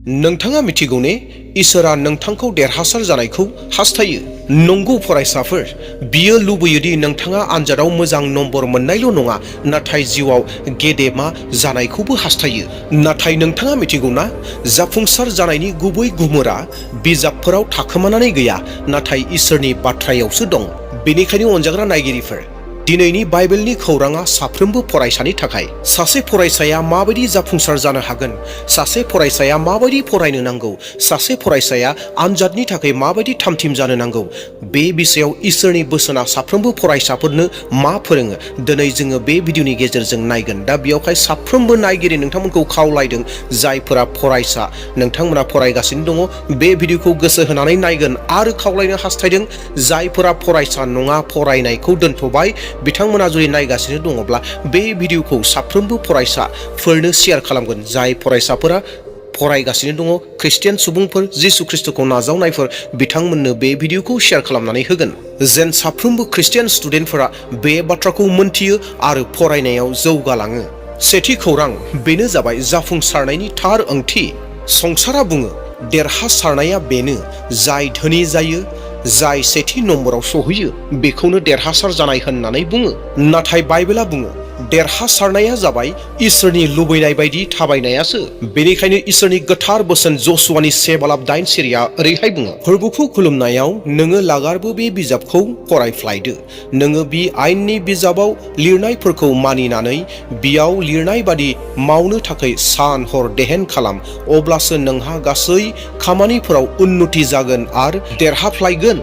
नोंथाङा मिथिगौ ने इसोरा नोंथांखौ देरहासार जानायखौ हास्थायो। नंगौ फरायसाफोर, बियो लुबैयोदि नोंथाङा आनजादाव मोजां नम्बर मोननायल' नङा, नाथाय जिउआव गेदेमा जानायखौबो हास्थायो। नाथाय नोंथाङा मिथिगौ ना, जाफुंसार जानायनि गुबै गुमुरा बिजाबफोराव थाखोमानानै गैया, नाथाय इसोरनि बाथ्रायावसो दं। बेनिखायनो अनजाग्रा नायगिरिफोर, दिनैनि बाइबेलनि खौराङा साफ्रोमबो फरायसानि थाखाय। सासे फरायसाया माबायदि जाफुंसार जानो हागोन, सासे फरायसाया माबायदि फरायनो नांगौ, सासे फरायसाया आनजादनि थाखाय माबायदि थामथिम जानो नांगौ, बे बिषयाव इसोरनि बोसोना साफ्रोमबो फरायसाफोरनो मा फोरोङो, दिनै जोङो बे भिडिअनि गेजेरजों नायगोन। दा बेयावहाय साफ्रोमबो नायगिरि नोंथांमोनखौ खावलायदों, जायफोरा फरायसा नोंथांमोना फरायगासिनो दङ, बे भिडिअखौ गोसो होनानै नायगोन। आरो खावलायनो हास्थायदों, जायफोरा फरायसा नङा, फरायनायखौ दोनथ'बाय, बिथांमोना जुदि नायगासिनो दङब्ला बे भिडिअखौ साफ्रोमबो फरायसाफोरनो शेयार खालामगोन। जाय फरायसाफोरा फरायगासिनो दङ, ख्रिस्टियान सुबुंफोर, जिसु ख्रिस्टखौ नाजावनायफोर, बिथांमोननो बे भिडिअखौ शेयार खालामनानै होगोन, जेन साफ्रोमबो ख्रिस्टियान स्टुडेन्टफोरा बे बाथ्राखौ मोनथियो आरो फरायनायाव जौगालाङो। सेथि खौरां, बेनो जाबाय जाफुंसारनायनि थार ओंथि। संसारा बुङो देरहासारनाया बेनो जाय धोनि जायो, जाय सेथि नम्बराव सहैयो, बेखौनो देरहासार जानाय होननानै बुङो। नाथाय बाइबेला बुङो देरहासारनाया जाबाय इसोरनि लुबैनाय बायदि थाबायनायासो। बेनिखायनो इसोरनि गोथार बोसोन जसुवानि 7:9 सिरिया ओरैहाय बुङो, फोरबोखौ खुलुमनायाव नोङो लागारबो बे बिजाबखौ फरायफ्लायदो। नोङो बि आयेननि बिजाबाव लिरनायफोरखौ मानिनानै बियाव लिरनाय बादि मावनो थाखाय सान हर देहेन खालाम, अब्लासो नोंहा गासै खामानिफोराव उन्नति जागोन आरो देरहाफ्लायगोन।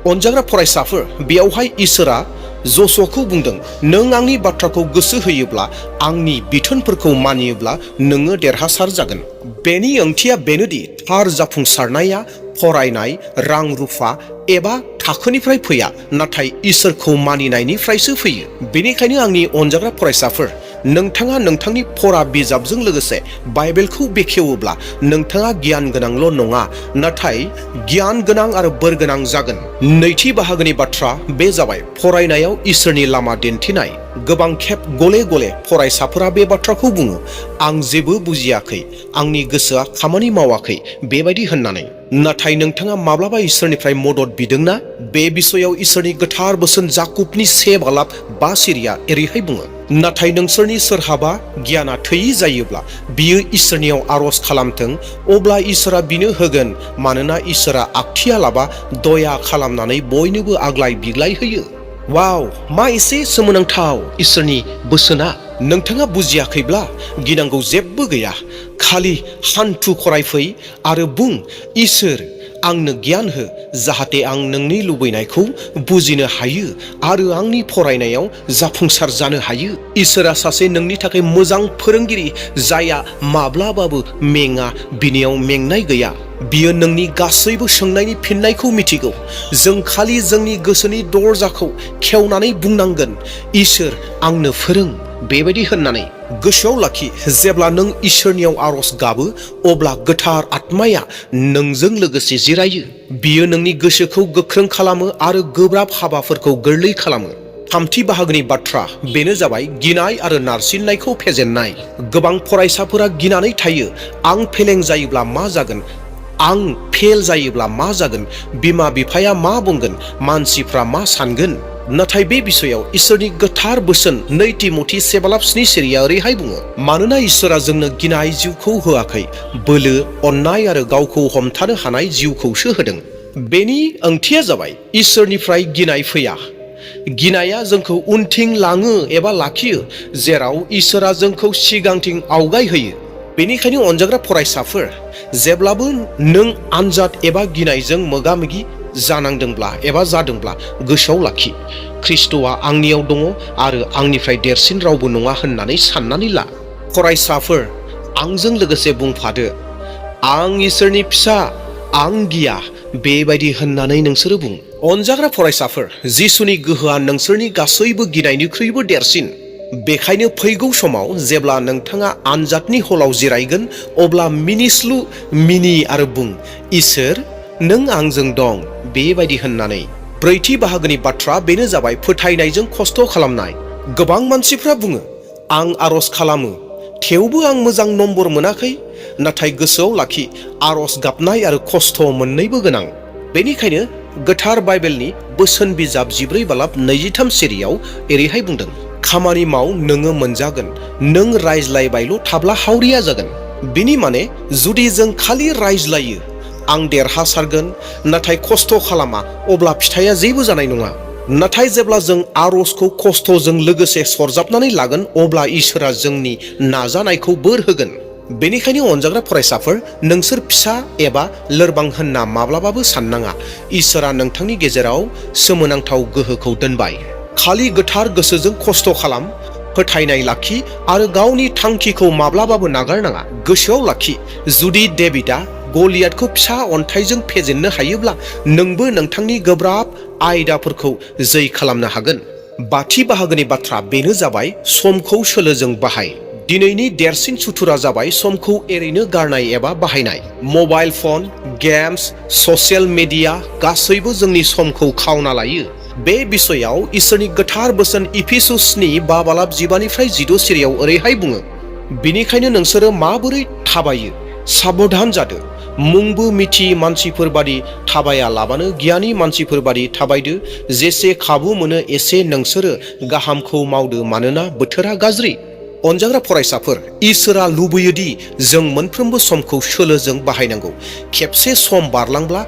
अनजाग्रा फरायसाफोर, बेयावहाय इसोरा जसुवाखौ बुंदों, नों आंनि बाथ्राखौ गोसो होयोब्ला, आंनि बिथोनफोरखौ मानियोब्ला नोङो देरहासार जागोन। बेनि ओंथिया बेनोदि थार जाफुंसारनाया फरायनाय, रां रुफा एबा थाखोनिफ्राय फैया, नाथाय इसोरखौ मानिनायनिफ्रायसो फैयो। बेनिखायनो आंनि अनजाग्रा फरायसाफोर, नोंथाङा नोंथांनि फरा बिजाबजों लोगोसे बाइबेलखौ बेखेवोब्ला नोंथाङा गियान गोनांल' नङा, नाथाय गियान गोनां आरो बोर गोनां जागोन। नैथि बाहागोनि बाथ्रा, बे जाबाय फरायनायाव इसोरनि लामा दिन्थिनाय। गोबां खेब गले गले फरायसाफोरा बे बाथ्राखौ बुङो, आं जेबो बुजियाखै, आंनि गोसोआ खामानि मावाखै, बेबायदि होननानै। नाथाय नोंथाङा माब्लाबा इसोरनिफ्राय मदद बिदोंना? बे बिषयाव इसोरनि गोथार बोसोन जाकुबनि 7:5 सिरिया ओरैहाय बुङो, नाथाय नोंसोरनि सोरहाबा गियाना थोयि जायोब्ला बियो इसोरनियाव आरज खालामथों, अब्ला इसोरा बिनो होगोन, मानोना इसोरा आगथियालाबा दया खालामनानै बयनोबो आग्लाय बिग्लाय होयो। वाव, मा एसे सोमोनांथाव इसोरनि बोसोना। नोंथाङा बुजियाखैब्ला गिनांगौ जेबो गैया, खालि हान्थु खरायफै आरो बुं, इसोर आंनो गियान हो, जाहाथे आं नोंनि लुबैनायखौ बुजिनो हायो आरो आंनि फरायनायाव जाफुंसार जानो हायो। इसोरा सासे नोंनि थाखाय मोजां फोरोंगिरि, जायहा माब्लाबाबो मेङा, बिनियाव मेंनाय गैया। बियो नोंनि गासैबो सोंनायनि फिननायखौ मिथिगौ। जों खालि जोंनि गोसोनि दरजाखौ खेवनानै बुंनांगोन, इसोर आंनो फोरों, बेबायदि होननानै। गोसोआव लाखि, जेब्ला नों इसोरनियाव आरज गाबो, अब्ला गोथार आत्माया नोंजों लोगोसे जिरायो। बियो नोंनि गोसोखौ गोख्रों खालामो आरो गोब्राब हाबाफोरखौ गोरलै खालामो। थामथि बाहागोनि बाथ्रा, बेनो जाबाय गिनाय आरो नारसिननायखौ फेजेननाय। गोबां फरायसाफोरा गिनानै थायो, आं फेलें जायोब्ला मा जागोन, आं फेल जायोब्ला मा जागोन, बिमा बिफाया मा बुंगोन, मानसिफ्रा मा सानगोन। नाथाय बे बिषयाव इसोरनि गोथार बोसोन 2 तिमथि 7:7 सिरिया ओरैहाय बुङो, मानोना इसोरा जोंनो गिनाय जिउखौ होआखै, बोलो, अननाय आरो गावखौ हमथानो हानाय जिउखौसो होदों। बेनि ओंथिया जाबाय इसोरनिफ्राय गिनाय फैया। गिनाया जोंखौ उनथिं लाङो एबा लाखियो, जेराव इसोरा जोंखौ सिगांथिं आवगायहोयो। बेनिखायनो अनजाग्रा फरायसाफोर, जेब्लाबो नों आनजाद एबा गिनायजों मोगा मोगि जानांदोंब्ला एबा जादोंब्ला गोसोआव लाखि, ख्रिस्ट'आ आंनियाव दङ आरो आंनिफ्राय देरसिन रावबो नङा होननानै साननानै ला। फरायसाफोर, आंजों लोगोसे बुंफादो, आं इसोरनि फिसा, आं गिया, बेबायदि होननानै नोंसोरो बुं। अनजाग्रा फरायसाफोर, जिसुनि गोहोआ नोंसोरनि गासैबो गिनायनिख्रुइबो देरसिन। बेखायनो फैगौ समाव जेब्ला नोंथाङा आनजादनि हलाव जिरायगोन, अब्ला मिनिस्लु मिनि आरो बुं, इसोर नों आंजों दं, बेबायदि होननानै। ब्रैथि बाहागोनि बाथ्रा, बेनो जाबाय फोथायनायजों खस्थ' खालामनाय। गोबां मानसिफ्रा बुङो, आं आरज खालामो, थेवबो आं मोजां नम्बर मोनाखै, नाथाय गोसोआव लाखि आरज गाबनाय आरो खस्थ' मोननैबो गोनां। बेनिखायनो गोथार बाइबेलनि बोसोन बिजाब 14:23 सिरियाव एरैहाय बुंदों, खामानि माव नोङो मोनजागोन, नों रायज्लायबायल' थाब्ला हावरिया जागोन। बिनि माने जुदि जों खालि रायज्लायो आं देरहासारगोन नाथाय खस्थ' खालामा अब्ला फिथाइया जेबो जानाय नङा। नाथाय जेब्ला जों आरजखौ खस्थ'जों लोगोसे सरजाबनानै लागोन अब्ला इसोरा जोंनि नाजानायखौ बोर होगोन। बेनिखायनो अनजाग्रा फरायसाफोर, नोंसोर फिसा एबा लोरबां होनना माब्लाबाबो साननाङा। इसोरा नोंथांनि गेजेराव सोमोनांथाव गोहोखौ दोनबाय। खालि गोथार गोसोजों खस्थ' खालाम, फोथायनाय लाखि आरो गावनि थांखिखौ माब्लाबाबो नागारनाङा। गोसोआव लाखि, जुदि डेभिडआ गलियाथखौ फिसा अन्थाइजों फेजेननो हायोब्ला नोंबो नोंथांनि गोब्राब आयदाफोरखौ जै खालामनो हागोन। बाथि बाहागोनि बाथ्रा बेनो जाबाय समखौ सोलोजों बाहाय। दिनैनि देरसिन सुथुरा जाबाय समखौ एरैनो गारनाय एबा बाहायनाय। Mobile phone, games, social media गासैबो जोंनि समखौ खावना लायो। बे बिषयाव इसोरनि गोथार बोसोन इफिसुसनि 5:15-15 सिरियाव ओरैहाय बुङो, बिनिखायनो नोंसोरो माबोरै थाबायो साबधान जादो, मुंबो मिथियै मानसिफोर बादि थाबाया लाबानो गियानि मानसिफोर बादि थाबायदो। जेसे खाबु मोनो एसे नोंसोरो गाहामखौ मावदो, मानोना बोथोरा गाज्रि। अनजाग्रा फरायसाफोर, इसोरा लुबैयोदि जों मोनफ्रोमबो समखौ सोलोजों बाहायनांगौ। खेबसे सम बारलांब्ला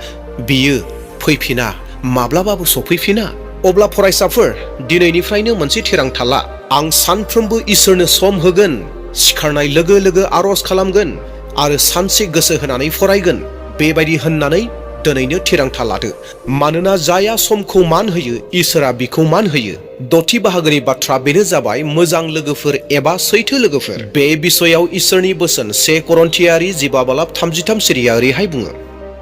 बियो फैफिना, माब्लाबाबो सफैफिना। अब्ला फरायसाफोर, दिनैनिफ्रायनो मोनसे थिरांथा ला, आं सानफ्रोमबो इसोरनो सम होगोन, सिखारनाय लोगो लोगो आरज खालामगोन आरो सानसे गोसो होनानै फरायगोन। बेबायदि होननानै दिनैनो थिरांथा लादो, मानोना जाया समखौ मान होयो इसोरा बिखौ मान होयो। दथि बाहागोनि बाथ्रा बेनो जाबाय मोजां लोगोफोर एबा सैथो लोगोफोर। बे बिषयाव इसोरनि बोसोन 1 करन्थियारि 15:33 सिरिया ओरैहाय बुङो,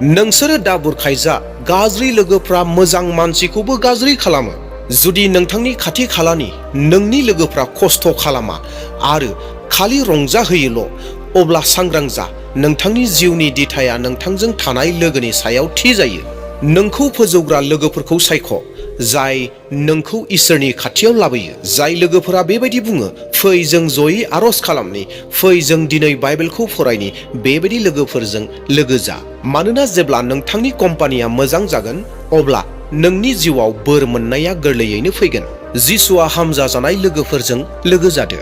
नोंसोरो दा बुरखायजा, गाज्रि लोगोफ्रा मोजां मानसिखौबो गाज्रि खालामो। जुदि नोंथांनि खाथि खालानि नोंनि लोगोफ्रा खस्थ' खालामा आरो खालि रंजाहोयोल' अब्ला सांग्रां जा, नोंथांनि जिउनि दिथाया नोंथांजों थानाय लोगोनि सायाव थि जायो। नोंखौ फोजौग्रा लोगोफोरखौ सायख', जाय नोंखौ इसोरनि खाथियाव लाबोयो। जाय लोगोफोरा बेबायदि बुङो, फै जों जयै आरज खालामनि, फै जों दिनै बाइबेलखौ फरायनि, बेबायदि लोगोफोरजों लोगो जा। मानोना जेब्ला नोंथांनि कम्पानिया मोजां जागोन अब्ला नोंनि जिउआव बोर मोननाया गोरलैयैनो फैगोन। जिसुआ हामजा जानाय लोगोफोरजों लोगो जादो।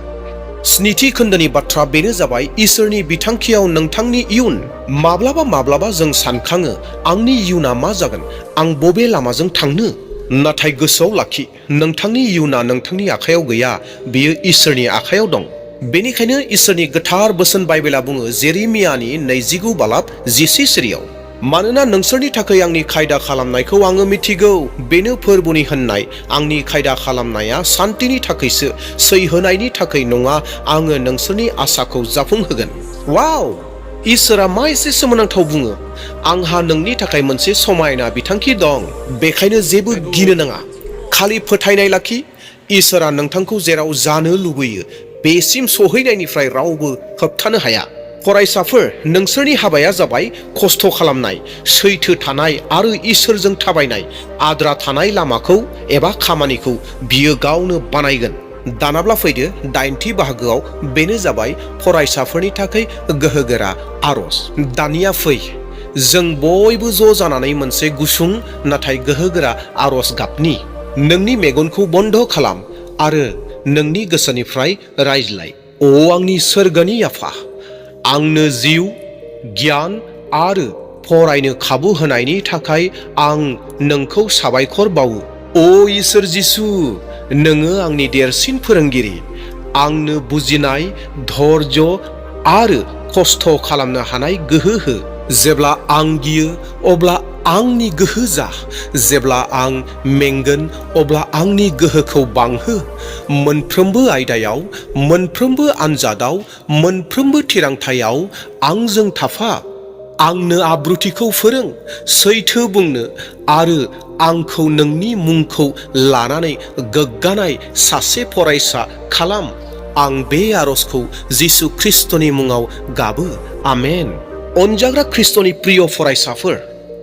स्निथि खोन्दोनि बाथ्रा बेनो जाबाय इसोरनि बिथांखियाव नोंथांनि इयुन। माब्लाबा माब्लाबा जों सानखाङो, आंनि इयुना मा जागोन, आं बबे लामाजों थांनो। नाथाय गोसोआव लाखि, नोंथांनि इयुना नोंथांनि आखायाव गैया, बियो इसोरनि आखायाव दं। बेनिखायनो इसोरनि गोथार बोसोन बाइबेला बुङो जेरेमियानि 29:10 सिरियाव, मानोना नोंसोरनि थाखाय आंनि खायदा खालामनायखौ आङो मिथिगौ, बेनो फोरबुनि होननाय। आंनि खायदा खालामनाया सान्थिनि थाखायसो, सैहोनायनि थाखाय नङा। आङो नोंसोरनि आसाखौ जाफुंहोगोन। वाव, इसोरा मा एसे सोमोनांथाव बुङो। आंहा नोंनि थाखाय मोनसे समायना बिथांखि दं, बेखायनो जेबो गिनो नाङा, खालि फोथायनाय लाखि। इसोरा नोंथांखौ जेराव जानो लुबैयो बेसिम सहैनायनिफ्राय रावबो होबथानो हाया। फरायसाफोर, नोंसोरनि हाबाया जाबाय खस्थ' खालामनाय, सैथो थानाय आरो इसोरजों थाबायनाय। आद्रा थानाय लामाखौ एबा खामानिखौ बियो गावनो बानायगोन। दानाब्ला फैदो 8थि बाहागोआव, बेनो जाबाय फरायसाफोरनि थाखाय गोहोगोरा आरज। दानिया फै, जों बयबो ज' जानानै मोनसे गुसुं नाथाय गोहोगोरा आरज गाबनि। नोंनि मेगनखौ बन्द खालाम आरो नोंनि गोसोनिफ्राय रायज्लाय। अ आंनि सोरगोनि आफा, आंनो जिउ, गियान आरो फरायनो खाबु होनायनि थाखाय आं नोंखौ साबायखर बावो। अ इसोर जिसु, नोङो आंनि देरसिन फोरोंगिरि। आंनो बुजिनाय, धैर्य आरो खस्थ' खालामनो हानाय गोहो हो। जेब्ला आं गियो अब्ला आंनि गोहो जा, जेब्ला आं मेंगोन अब्ला आंनि गोहोखौ बांहो। मोनफ्रोमबो आयदायाव, मोनफ्रोमबो आनजादाव, मोनफ्रोमबो थिरांथायाव आंजों थाफा। आंनो आब्रुथिखौ फोरों, सैथो बुंनो आरो आंखौ नोंनि मुंखौ लानानै गोग्गानाय सासे फरायसा खालाम। आं बे आरजखौ जिसु ख्रिस्टनि मुङाव गाबो, आमेन। अनजाग्रा ख्रिस्टनि प्रिय फरायसाफोर,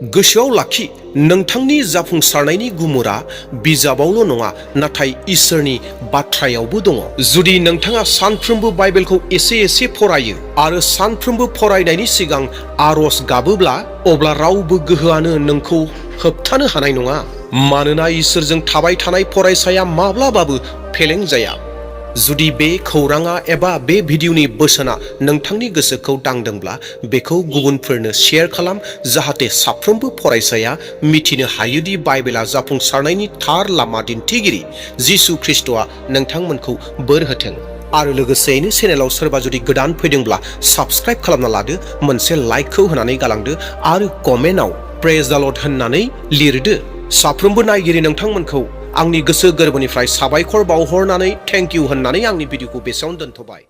गोसोआव लाखि, नोंथांनि जाफुंसारनायनि गुमुरा बिजाबावल' नङा, नाथाय इसोरनि बाथ्रायावबो दङ। जुदि नोंथाङा सानफ्रोमबो बाइबेलखौ एसे एसे फरायो आरो सानफ्रोमबो फरायनायनि सिगां आरज गाबोब्ला, अब्ला रावबो गोहोआनो नोंखौ होबथानो हानाय नङा। मानोना इसोरजों थाबाय थानाय फरायसाया माब्लाबाबो फेलें जाया। जुदि बे खौराङा एबा बे भिडिअनि बोसोना नोंथांनि गोसोखौ दांदोंब्ला बेखौ गुबुनफोरनो शेयार खालाम, जाहाथे साफ्रोमबो फरायसाया मिथिनो हायोदि बाइबेला जाफुंसारनायनि थार लामा दिन्थिगिरि जिसु ख्रीष्टआ नोंथांमोनखौ बोर होथों। आरो लोगोसेयैनो चेनेलाव सोरबा जुदि गोदान फैदोंब्ला साबस्क्राइब खालामना लादो, मोनसे लाइकखौ होनानै गालांदो आरो कमेन्टआव प्रेज द लर्ड होननानै लिरदो। साफ्रोमबो नायगिरि नोंथांमोनखौ आंनि गोसो गोरबोनिफ्राय साबायखर बावहरनानै थेंक इउ होननानै आंनि भिडिअखौ बेसेयावनो दोनथ'बाय।